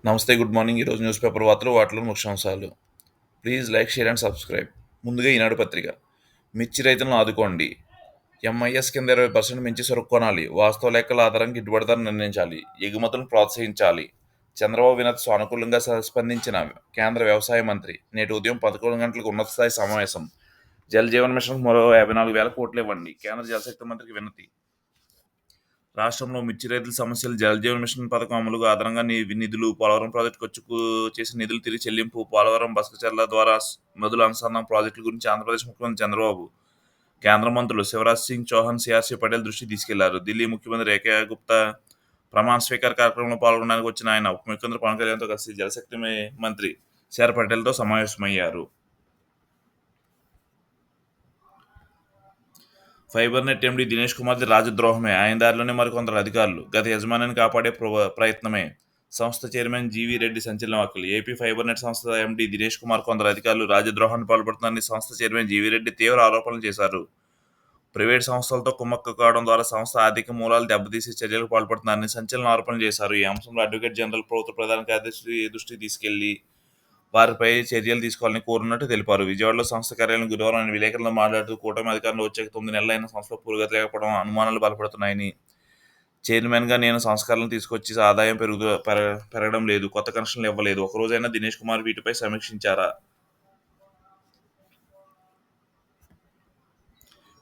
నమస్తే, good morning. ఈరోజు news paper వార్తలు, వాటిలో ముఖ్యాంశాలు. Please like, share and subscribe. ముందుగా ఈనాడు పత్రిక. మిర్చి రైతులను ఆదుకోండి. ఎంఐఎస్ కింద 20% మించి సరుకు కొనాలి. వాస్తవ లెక్కల ఆధారంగా గిట్టుబాటు ధర నిర్ణయించాలి. ఎగుమతులను ప్రోత్సహించాలి. చంద్రబాబు వినతి సానుకూలంగా స్పందించిన కేంద్ర వ్యవసాయ మంత్రి. నేటి ఉదయం 11 గంటలకు ఉన్నత స్థాయి సమావేశం. జల్ జీవన్ మిషన్కు మరో 54,000 కోట్లు ఇవ్వండి. కేంద్ర జలశక్తి మంత్రికి వినతి. రాష్ట్రంలో మిర్చి రైతుల సమస్యలు జల్ జీవన్ మిషన్ పథకం అమలుకు అదనంగా నిధులు, పోలవరం ప్రాజెక్టు ఖర్చుకు చేసిన నిధులు తిరిగి చెల్లింపు, పోలవరం బసకచర్ల ద్వారా నదుల అనుసంధానం ప్రాజెక్టుల గురించి ఆంధ్రప్రదేశ్ ముఖ్యమంత్రి చంద్రబాబు, కేంద్ర మంత్రులు శివరాజ్ సింగ్ చౌహాన్, సిఆర్సీ పటేల్ దృష్టికి తీసుకెళ్లారు. ఢిల్లీ ముఖ్యమంత్రి రేఖా గుప్తా ప్రమాణ స్వీకార కార్యక్రమంలో పాల్గొనడానికి వచ్చిన ఆయన ఉప ముఖ్యమంత్రి పవన్ కళ్యాణ్తో కలిసి జలశక్తి మంత్రి సిఆర్ పటేల్తో సమావేశమయ్యారు. ఫైబర్ నెట్ ఎండీ దినేష్ కుమార్ది రాజద్రోహమే, ఆయన దారిలోనే మరికొందరు అధికారులు. గత యజమానిని కాపాడే ప్రయత్నమే. సంస్థ చైర్మన్ జీవీ రెడ్డి సంచలన వ్యాఖ్యలు. ఏపీ ఫైబర్ నెట్ సంస్థ ఎండీ దినేష్ కుమార్ కొందరు అధికారులు రాజద్రోహానికి పాల్పడుతున్నారని సంస్థ చైర్మన్ జీవీ రెడ్డి తీవ్ర ఆరోపణలు చేశారు. ప్రైవేటు సంస్థలతో కుమ్మక్కు కావడం ద్వారా సంస్థ ఆర్థిక మూలాలు దెబ్బతీసే చర్యలకు పాల్పడుతున్నారని సంచలన ఆరోపణలు చేశారు. ఈ అంశంలో అడ్వకేట్ జనరల్ ప్రభుత్వ ప్రధాన కార్యదర్శి దృష్టికి తీసుకెళ్లి వారిపై చర్యలు తీసుకోవాలని కోరినట్టు తెలిపారు. విజయవాడలో సంస్థ కార్యాలయం గురువారం ఆయన విలేకరులతో మాట్లాడుతూ కూటమి అధికారంలో వచ్చాక 9 నెలలైన సంస్థలో పురోగతి లేకపోవడం అనుమానాలు బలపడుతున్నాయని, చైర్మన్గా నేను సంస్కరణలు తీసుకొచ్చి ఆదాయం పెరగడం లేదు, కొత్త కనెక్షన్లు ఇవ్వలేదు, ఒకరోజైనా దినేష్ కుమార్ వీటిపై సమీక్షించారా?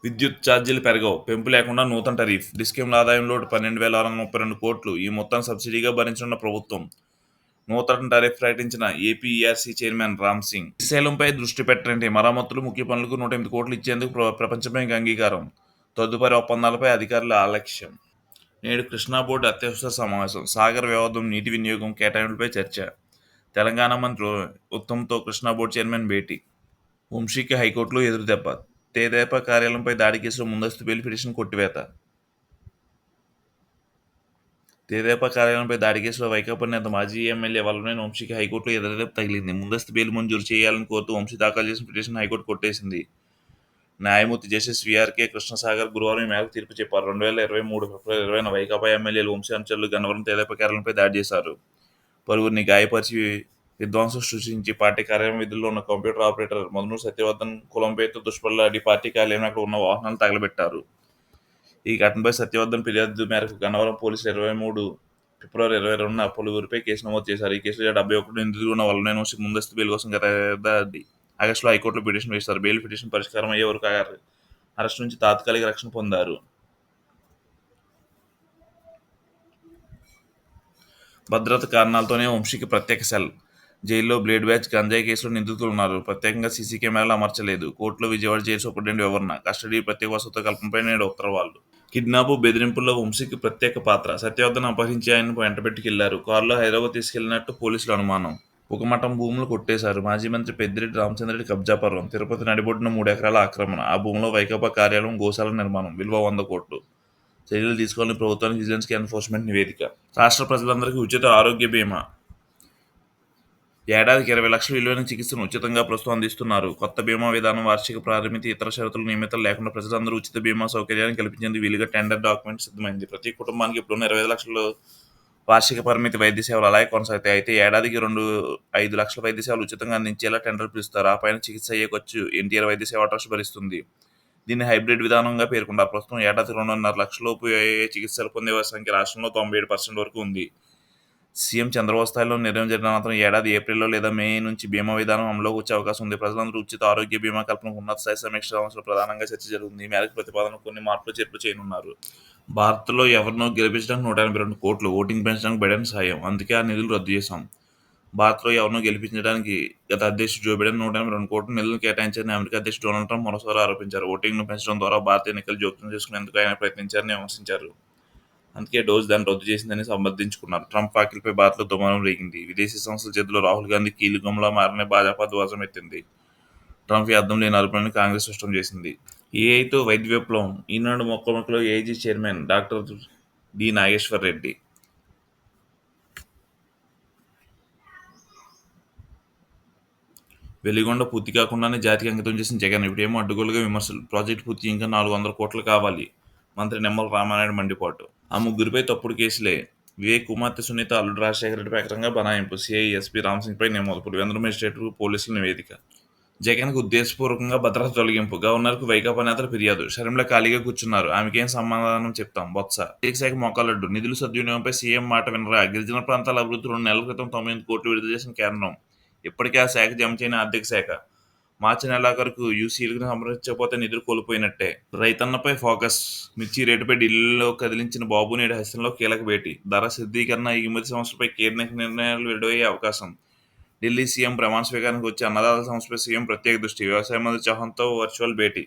విద్యుత్ ఛార్జీలు పెరగవు, పెంపు లేకుండా నూతన టరీఫ్. డిస్కంల ఆదాయంలో 12,632 కోట్లు. ఈ మొత్తాన్ని సబ్సిడీగా భరించనున్న ప్రభుత్వం. నూతన టారిఫ్ ప్రకటించిన ఏపీఈఆర్సీ చైర్మన్ రామ్ సింగ్. శ్రీశైలంపై దృష్టి పెట్టండి. మరమ్మతులు, ముఖ్య పనులకు 108 కోట్లు ఇచ్చేందుకు ప్రపంచ బ్యాంక్ అంగీకారం. తదుపరి ఒప్పందాలపై అధికారుల ఆలక్ష్యం. నేడు కృష్ణా బోర్డు అత్యవసర సమావేశం. సాగర్ వ్యవహారం, నీటి వినియోగం, కేటాయింపులపై చర్చ. తెలంగాణ మంత్రి ఉత్తమ్తో కృష్ణా బోర్డు చైర్మన్ భేటీ. వంశీకి హైకోర్టులో ఎదురుదెబ్బ. తెదేపా కార్యాలయంపై దాడి కేసులో ముందస్తు బెయిల్ పిటిషన్ కొట్టివేత. తెదేపా కార్యాలయంపై దాడి కేసులో వైకాపా నేత మాజీ ఎమ్మెల్యే వల్లభనేని వంశీకి హైకోర్టులో ఎదురుదెబ్బ తగిలింది. ముందస్తు బెయిల్ మంజూరు చేయాలని కోరుతూ వంశీ దాఖలు చేసిన పిటిషన్ హైకోర్టు కొట్టేసింది. న్యాయమూర్తి జస్టిస్ వీఆర్కే కృష్ణసాగర్ గురువారం ఈ మేరకు తీర్పు చెప్పారు. 2023 ఫిబ్రవరి 20న వైకాపా ఎమ్మెల్యేలు వంశీ అనుచరులు గన్నవరం తెదేపా కార్యాలయంపై దాడి చేశారు. పలువురిని గాయపరిచి విధ్వంసం సృష్టించి పార్టీ కార్యాలయం విధుల్లో ఉన్న కంప్యూటర్ ఆపరేటర్ మధునూరు సత్యవర్ధన్ కులం పేరుతో దుష్పరులాడి పార్టీ కార్యాలయం అక్కడ ఉన్న వాహనాలను తగలబెట్టారు. ఈ ఘటనపై సత్యవర్ధన్ ఫిర్యాదు మేరకు గన్నవరం పోలీసులు 23 ఫిబ్రవరి 2022న పలువురిపై కేసు నమోదు చేశారు. ఈ కేసులో 71 నిందితులు ఉన్న వల్లభనేని వంశీ ముందస్తు బెయిల్ కోసం గత ఏడాది ఆగస్టులో హైకోర్టులో పిటిషన్ వేశారు. బెయిల్ పిటిషన్ పరిష్కారం అయ్యే వరకు అరెస్టు నుంచి తాత్కాలిక రక్షణ పొందారు. భద్రత కారణాలతోనే వంశీకి ప్రత్యేక సెల్. జైల్లో బ్లేడ్ బ్యాచ్, గంజాయి కేసులో నిందితులు ఉన్నారు. ప్రత్యేకంగా సీసీ కెమెరాలు అమర్చలేదు. కోర్టులో విజయవాడ జైలు సూపరింటెండెంట్ వివరణ. కస్టడీ, ప్రత్యేక వసతుల కల్పనపై నేడు ఉత్తర్వులు. కిడ్నాప్, బెదిరింపుల్లో వంశీకి ప్రత్యేక పాత్ర. సత్యవర్ధన్ అపహరించి ఆయనను వెంటబెట్టుకెళ్లారు. కారులో హైదరాబాద్ తీసుకెళ్లినట్టు పోలీసుల అనుమానం. పుకమఠం భూములు కొట్టేశారు. మాజీ మంత్రి పెద్దిరెడ్డి రామచంద్రరెడ్డి కబ్జా పర్వం. తిరుపతి నడిబొడ్డున 3 ఎకరాల ఆక్రమణ. ఆ భూమిలో వైకాపా కార్యాలయం, గోశాల నిర్మాణం. విలువ 100 కోట్లు. చర్యలు తీసుకోవాలని ప్రభుత్వానికి విజిలెన్స్ ఎన్ఫోర్స్మెంట్ నివేదిక. రాష్ట్ర ప్రజలందరికీ ఉచిత ఆరోగ్య బీమా. ఏడాదికి 20 లక్షల విలువైన చికిత్సను ఉచితంగా ప్రస్తుతం అందిస్తున్నారు. కొత్త బీమా విధానం వార్షిక ప్రారంభిత ఇతర షరతులు నియమితులు లేకుండా ప్రజలందరూ ఉచిత బీమా సౌకర్యాన్ని కల్పించేందుకు వీలుగా టెండర్ డాక్యుమెంట్ సిద్ధమైంది. ప్రతి కుటుంబానికి ఇప్పుడున్న 25 లక్షలు వార్షిక పరిమితి వైద్య సేవలు అలాగే కొనసాగుతాయి. అయితే ఏడాదికి 5 లక్షల వైద్య సేవలు ఉచితంగా అందించేలా టెండర్ పిలుస్తారు. ఆ పైన చికిత్స అయ్యే ఖర్చు ఎన్టీఆర్ వైద్య సేవా ట్రస్ట్ భరిస్తుంది. దీన్ని హైబ్రిడ్ విధానంగా పేర్కొంటారు. ప్రస్తుతం ఏడాదికి 2.5 లక్షల లోపు చికిత్సలు పొందే వారి సంఖ్య రాష్ట్రంలో 97% వరకు ఉంది. సీఎం చంద్రబాబు స్థాయిలో నిర్ణయం జరిగిన అనంతరం ఏడాది ఏప్రిల్లో లేదా మే నుంచి బీమా విధానం అమలులోకి వచ్చే అవకాశం ఉంది. ప్రజలందరూ ఉచిత ఆరోగ్య బీమా కల్పనకు ఉన్నత స్థాయి సమీక్ష సమావేశంలో ప్రధానంగా చర్చ జరుగుతుంది. ఈ మేరకు ప్రతిపాదనకు కొన్ని మార్పులు చేర్పులు చేయనున్నారు. భారత్లో ఎవరినో గెలిపించడానికి 182 కోట్లు. ఓటింగ్ పెంచడానికి బైడెన్ సాయం. అందుకే ఆ నిధులు రద్దు చేశాం. భారత్లో ఎవరినో గెలిపించడానికి గత అధ్యక్షుడు జో బైడెన్ 182 కోట్ల నిధులు కేటాయించారని అమెరికా అధ్యక్షుడు డొనాల్డ్ ట్రంప్ మరోసారి ఆరోపించారు. ఓటింగ్ను పెంచడం ద్వారా భారతీయ ఎన్నికలు జోక్యం చేసుకునేందుకు ఆయన ప్రయత్నించారని విమర్శించారు. అందుకే డోస్ దాన్ని రద్దు చేసిందని సమర్థించుకున్నారు. ట్రంప్ వ్యాఖ్యలపై భారత్లో దుమారం రేగింది. విదేశీ సంస్థల చేతిలో రాహుల్ గాంధీ కీలుగంలా మారని భాజపా ధ్వజం ఎత్తింది. ట్రంప్ ఈ అర్థం లేని అరుపులని కాంగ్రెస్ స్పష్టం చేసింది. ఏఐతో వైద్య విప్లవం. ఈనాడు మొక్కమొక్కలో AIG chairman doctor D Nageshwar Reddy. Veligonda పూర్తి కాకుండానే జాతికి అంకితం చేసిన జగన్ ఇప్పుడేమో అడ్డుగోలుగా విమర్శలు. ప్రాజెక్టు పూర్తి ఇంకా 400 కోట్లు కావాలి. మంత్రి నిమ్మల రామానాయుడు మండిపాటు. ఆ ముగ్గురిపై తప్పుడు కేసులే. వివేక్ కుమార్తె సునీత అల్లుడు రాజశేఖర రెడ్డి ప్రకారంగా బనాయింపు. సీఐ ఎస్పీ రామసింగ్పై నమోదు. పులివెందుల మేజిస్ట్రేట్కు పోలీసుల నివేదిక. జగన్కు ఉద్దేశపూర్వకంగా భద్రత తొలగింపు. గవర్నర్కు వైకాపా నేతల ఫిర్యాదు. షర్మిల ఖాళీగా కూర్చున్నారు. ఆమెకేం సమాధానం చెప్తాం? బొత్స. ఆర్థిక శాఖ మోకాలడ్డు. నిధుల సద్వినియోగంపై సీఎం మాట వినరా? గిరిజన ప్రాంతాల అభివృద్ధి 2 నెలల క్రితం 98 కోట్లు విడుదల చేసిన కేంద్రం. ఇప్పటికే ఆ శాఖ జమ చేయని ఆర్థిక శాఖ. మార్చి నెలాఖరుకు యూసీలకు సమర్పించకపోతే నిధులు కోల్పోయినట్టే. రైతన్నపై ఫోకస్. మిర్చి రేటుపై ఢిల్లీలో కదిలించిన బాబు నేడు హస్తంలో కీలక భేటీ. ధర స్థిరీకరణ, ఎగుమతి సమస్యలపై కీలక నిర్ణయాలు వెలువడే అవకాశం. ఢిల్లీ సీఎం ప్రమాణ స్వీకారానికి వచ్చి అన్నదాతల సమస్యపై సీఎం ప్రత్యేక దృష్టి. వ్యవసాయ మంత్రి చౌహాన్తో వర్చువల్ భేటీ.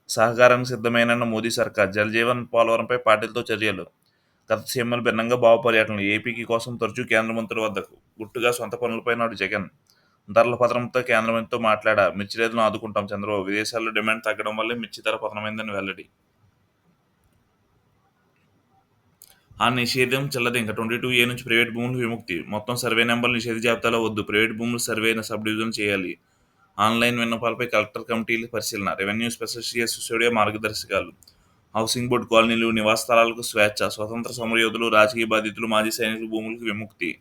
సహకారానికి సిద్ధమేనన్న మోదీ సర్కార్. జలజీవన్, పోలవరంపై పార్టీలతో చర్యలు. గత సీఎంలు భిన్నంగా బాబు పర్యటనలు. ఏపీకి కోసం తరచూ కేంద్ర మంత్రుల వద్దకు. గుట్టుగా సొంత పనులపై నాడు జగన్. ధరల పతనంతో కేంద్ర మంత్రితో మాట్లాడా. మిర్చి రైతులను ఆదుకుంటాం చంద్రబాబు. విదేశాల్లో డిమాండ్ తగ్గడం వల్లే మిర్చి ధర పతనమైందని వెల్లడి. ఆ నిషేధం చెల్లదు ఇంకా. 22A నుంచి ప్రైవేట్ భూములు విముక్తి. మొత్తం సర్వే నెంబర్లు నిషేధ జాబితాలో వద్దు. ప్రైవేట్ భూములు సర్వే సబ్ డివిజన్ చేయాలి. ఆన్లైన్ విన్నపాలపై కలెక్టర్ కమిటీల పరిశీలన. రెవెన్యూ స్పెషల్ సిఎస్ సిసోడియా మార్గదర్శకాలు. హౌసింగ్ బోర్డు కాలనీలు, నివాస స్థలాలకు స్వేచ్ఛ. స్వతంత్ర సమరయోధులు, రాజకీయ బాధితులు, మాజీ సైనికుల భూములకు విముక్తి.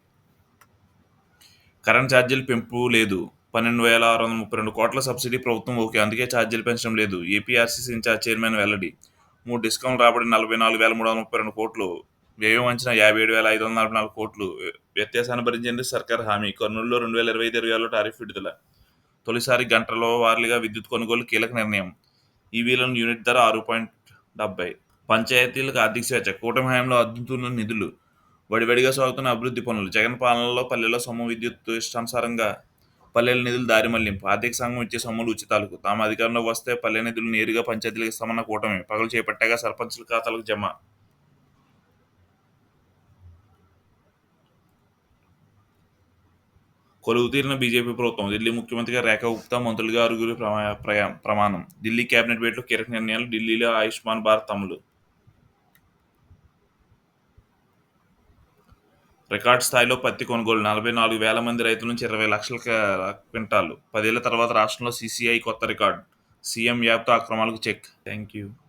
కరెంట్ ఛార్జీలు పెంపు లేదు. 12,632 కోట్ల సబ్సిడీ ప్రభుత్వం ఓకే. అందుకే ఛార్జీలు పెంచడం లేదు. ఏపీఆర్సీసీ ఇన్ఛార్జ్ చైర్మన్ వెల్లడి. 3 డిస్కౌంట్ రాబడి 44,332 కోట్లు. వ్యయం అంచనా 57,544 కోట్లు. వ్యత్యాసాన్ని భరించేందుకు సర్కార్ హామీ. కర్నూలులో 2025-26లో టారిఫ్ విడుదల. తొలిసారి గంటల వారీగా విద్యుత్ కొనుగోలు కీలక నిర్ణయం. ఈవీలను యూనిట్ ధర 6.70. పంచాయతీలకు ఆర్థిక స్వేచ్ఛ. కూటమి హయాంలో అద్దుతున్న నిధులు. వడివడిగా సాగుతున్న అభివృద్ధి పనులు. జగన్ పాలనలో పల్లెల్లో సొమ్ము విద్యుత్ ఇష్టానుసారంగా. పల్లెల నిధులు దారి మళ్లింపు. ఆర్థిక సంఘం ఇచ్చే సొమ్ములు ఉచితాలకు. తాము అధికారంలోకి వస్తే పల్లె నిధులు నేరుగా పంచాయతీలకు ఇస్తామన్న కూటమి. పగలు చేపట్టాక సర్పంచుల ఖాతాలకు జమ. కొలువుతీరిన బీజేపీ ప్రభుత్వం. ఢిల్లీ ముఖ్యమంత్రిగా రేఖా గుప్తా, మంత్రులుగా 6 ప్రమాణం. ఢిల్లీ కేబినెట్ భేటీలో కీలక నిర్ణయాలు. ఢిల్లీలో ఆయుష్మాన్ భారత్ అమలు. రికార్డు స్థాయిలో పత్తి కొనుగోలు. 44,000 మంది రైతుల నుంచి 20 లక్షల క్వింటాలు. 10 ఏళ్ల తర్వాత రాష్ట్రంలో సీసీఐ కొత్త రికార్డు. సీఎం యాప్తో అక్రమాలకు చెక్. Thank you.